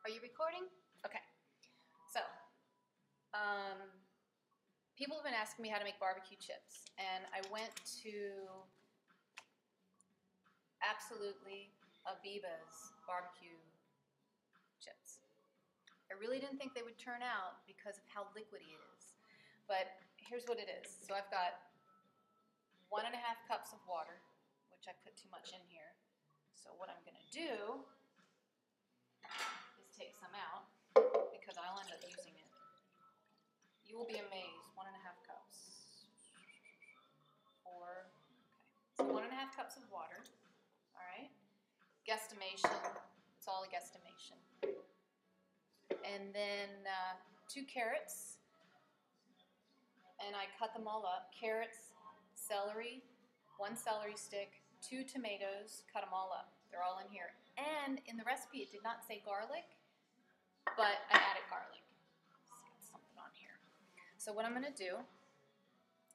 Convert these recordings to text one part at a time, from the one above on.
Are you recording? Okay. So, people have been asking me how to make barbecue chips, and I went to absolutely Abiba's barbecue chips. I really didn't think they would turn out because of how liquidy it is, but here's what it is. So I've got 1.5 cups of water, which I put too much in here. So what I'm going to do is take some out because I'll end up using it. You will be amazed. 1.5 cups. 4. Okay. So 1.5 cups of water. All right. Guesstimation. It's all a guesstimation. And then 2 carrots. And I cut them all up. Carrots, celery, 1 celery stick, 2 tomatoes. Cut them all up. They're all in here. And in the recipe, it did not say garlic, but I added garlic. Let's get something on here. So what I'm going to do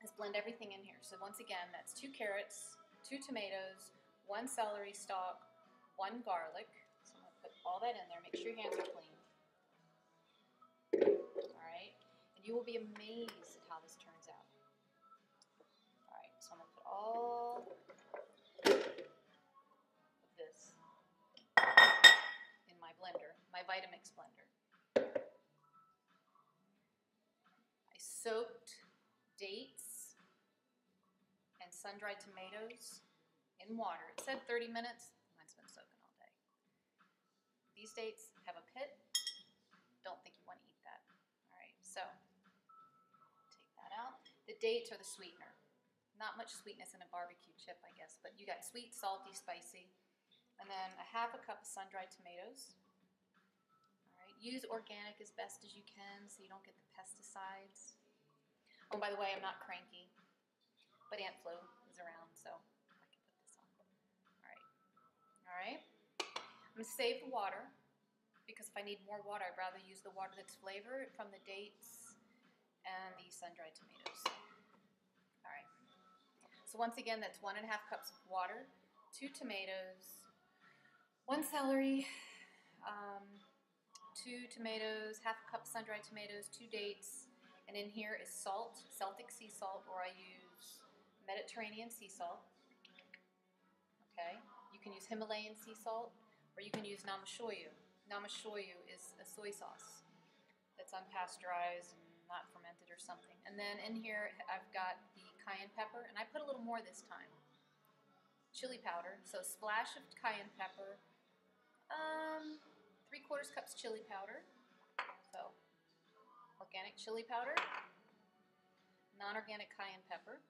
is blend everything in here. So once again, that's 2 carrots, 2 tomatoes, 1 celery stalk, 1 garlic. So I'm going to put all that in there. Make sure your hands are clean. All right. And you will be amazed at how this turns out. All right. So I'm going to put all of this in my blender, my Vitamix blender. I soaked dates and sun-dried tomatoes in water. It said 30 minutes. Mine's been soaking all day. These dates have a pit. Don't think you want to eat that. All right, so take that out. The dates are the sweetener. Not much sweetness in a barbecue chip, I guess, but you got sweet, salty, spicy. And then 1/2 cup of sun-dried tomatoes. All right, use organic as best as you can so you don't get the pesticides. Oh, by the way, I'm not cranky, but Aunt Flo is around, so I can put this on. All right. All right. I'm going to save the water because if I need more water, I'd rather use the water that's flavored from the dates and the sun-dried tomatoes. All right. So once again, that's 1.5 cups of water, 2 tomatoes, 1 celery, 2 tomatoes, 1/2 cup sun-dried tomatoes, 2 dates, and in here is salt, Celtic sea salt, or I use Mediterranean sea salt. Okay, you can use Himalayan sea salt, or you can use namashoyu. Namashoyu is a soy sauce that's unpasteurized and not fermented or something. And then in here I've got the cayenne pepper, and I put a little more this time. Chili powder, so a splash of cayenne pepper, 3/4 cups chili powder, so organic chili powder, non-organic cayenne pepper,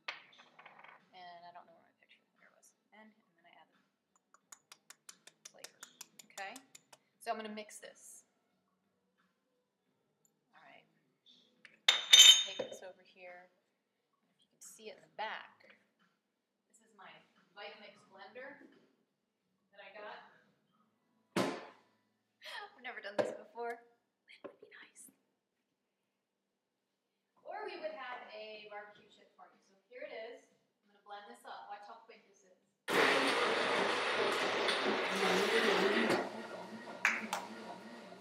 and I don't know where my picture, there it was, and then I add the flavor. Okay, so I'm going to mix this. All right, take this over here. If you can see it in the back, this is my Vitamix blender that I got. I've never done this before. It would be nice. Or we would have a barbecue chip party. So here it is. I'm going to blend this up. Watch how quick this is.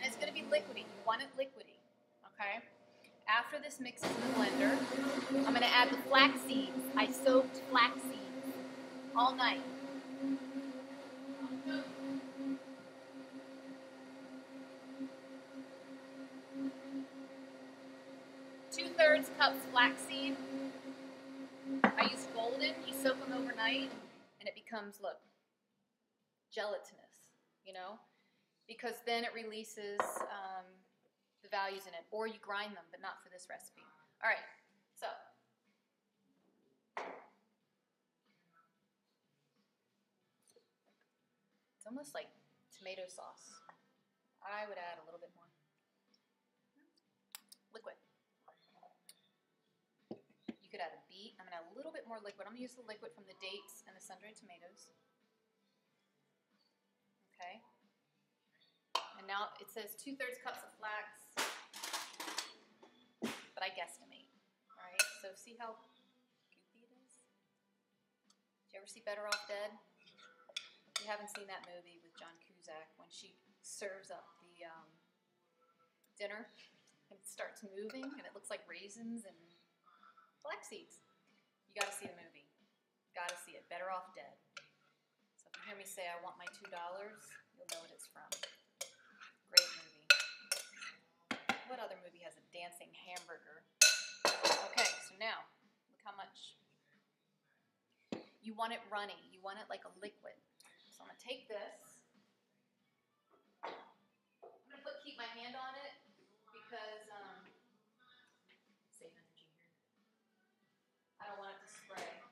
And it's going to be liquidy. You want it liquidy. Okay? After this mixes in the blender, I'm going to add the flax seeds. I soaked flax seeds all night. 2/3 cups flaxseed. I use golden. You soak them overnight, and it becomes, look, gelatinous, you know, because then it releases the values in it. Or you grind them, but not for this recipe. All right, so it's almost like tomato sauce. I would add a little bit more. Liquid. You could add a beet. I'm going to add a little bit more liquid. I'm going to use the liquid from the dates and the sun-dried tomatoes. Okay. And now it says 2/3 cups of flax, but I guesstimate. All right. So see how goopy it is? Did you ever see Better Off Dead? If you haven't seen that movie with John Cusack, when she serves up the dinner and it starts moving and it looks like raisins and flax seeds. You gotta see the movie. Gotta see it. Better Off Dead. So if you hear me say I want my $2, you'll know what it's from. Great movie. What other movie has a dancing hamburger? Okay, so now, look how much. You want it runny. You want it like a liquid. So I'm going to take this. I'm going to keep my hand on it because, save energy here. I don't want it to spray.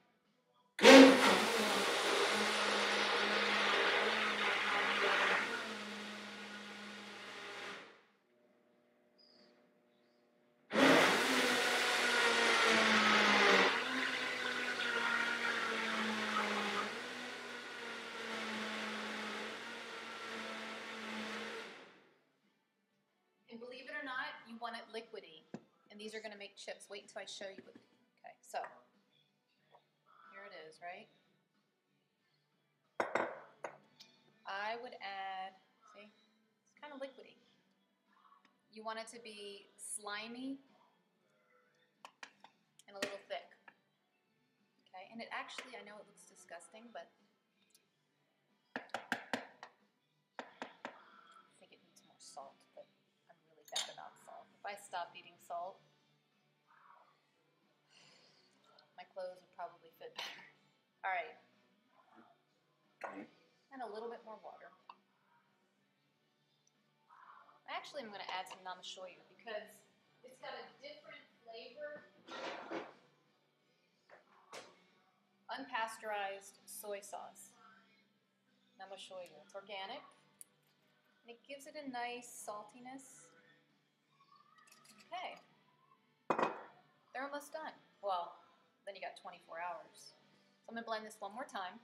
And believe it or not, you want it liquidy. And these are going to make chips. Wait until I show you. Okay, so here it is, right? I would add, see, it's kind of liquidy. You want it to be slimy and a little thick. Okay, and it actually, I know it looks disgusting, but I think it needs more salt, but I'm really bad about salt. If I stopped eating salt, my clothes would probably fit better. All right. And a little bit more water. Actually, I'm going to add some namashoyu because it's got a different flavor. Unpasteurized soy sauce. Namashoyu. It's organic. And it gives it a nice saltiness. Okay. They're almost done. Well, then you got 24 hours. So I'm going to blend this one more time.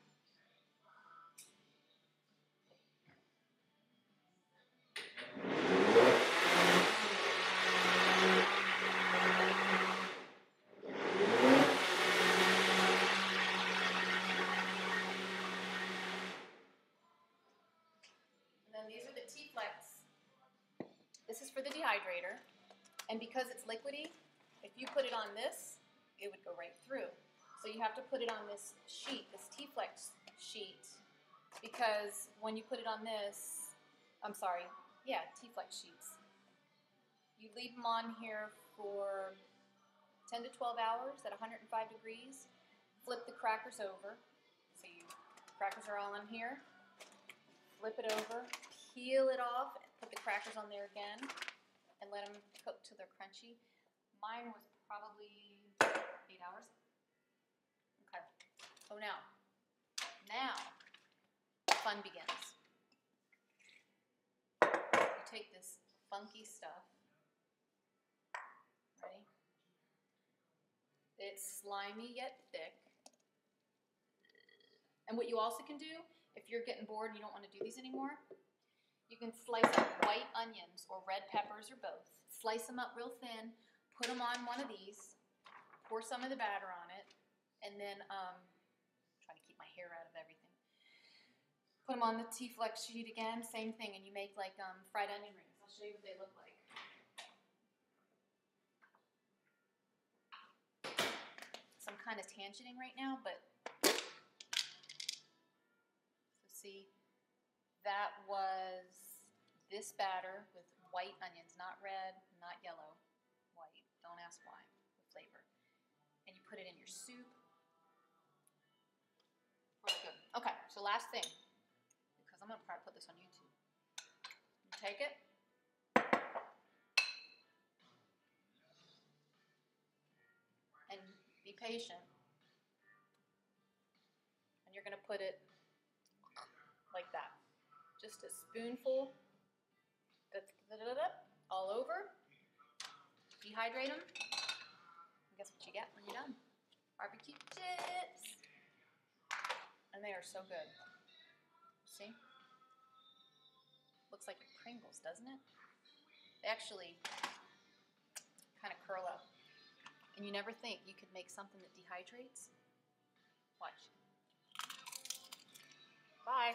This is for the dehydrator, and because it's liquidy, if you put it on this, it would go right through. So you have to put it on this sheet, this T-Flex sheet, because when you put it on this, T-Flex sheets, you leave them on here for 10 to 12 hours at 105 degrees, flip the crackers over, so crackers are all on here, flip it over, peel it off, put the crackers on there again, and let them cook till they're crunchy. Mine was probably 8 hours. Okay, so now, fun begins. You take this funky stuff, ready? It's slimy yet thick. And what you also can do, if you're getting bored and you don't want to do these anymore, you can slice up white onions or red peppers or both. Slice them up real thin, put them on one of these, pour some of the batter on it, and then, trying to keep my hair out of everything. Put them on the T-Flex sheet again, same thing, and you make like fried onion rings. I'll show you what they look like. So I'm kind of tangenting right now, but, so see, that was this batter with white onions, not red, not yellow, white. Don't ask why, the flavor. And you put it in your soup. Really good. Okay, so last thing, because I'm going to probably put this on YouTube. You take it. And be patient. And you're going to put it like that. Just a spoonful, all over. Dehydrate them. And guess what you get when you're done? Barbecue chips. And they are so good. See? Looks like Pringles, doesn't it? They actually kind of curl up. And you never think you could make something that dehydrates. Watch. Bye.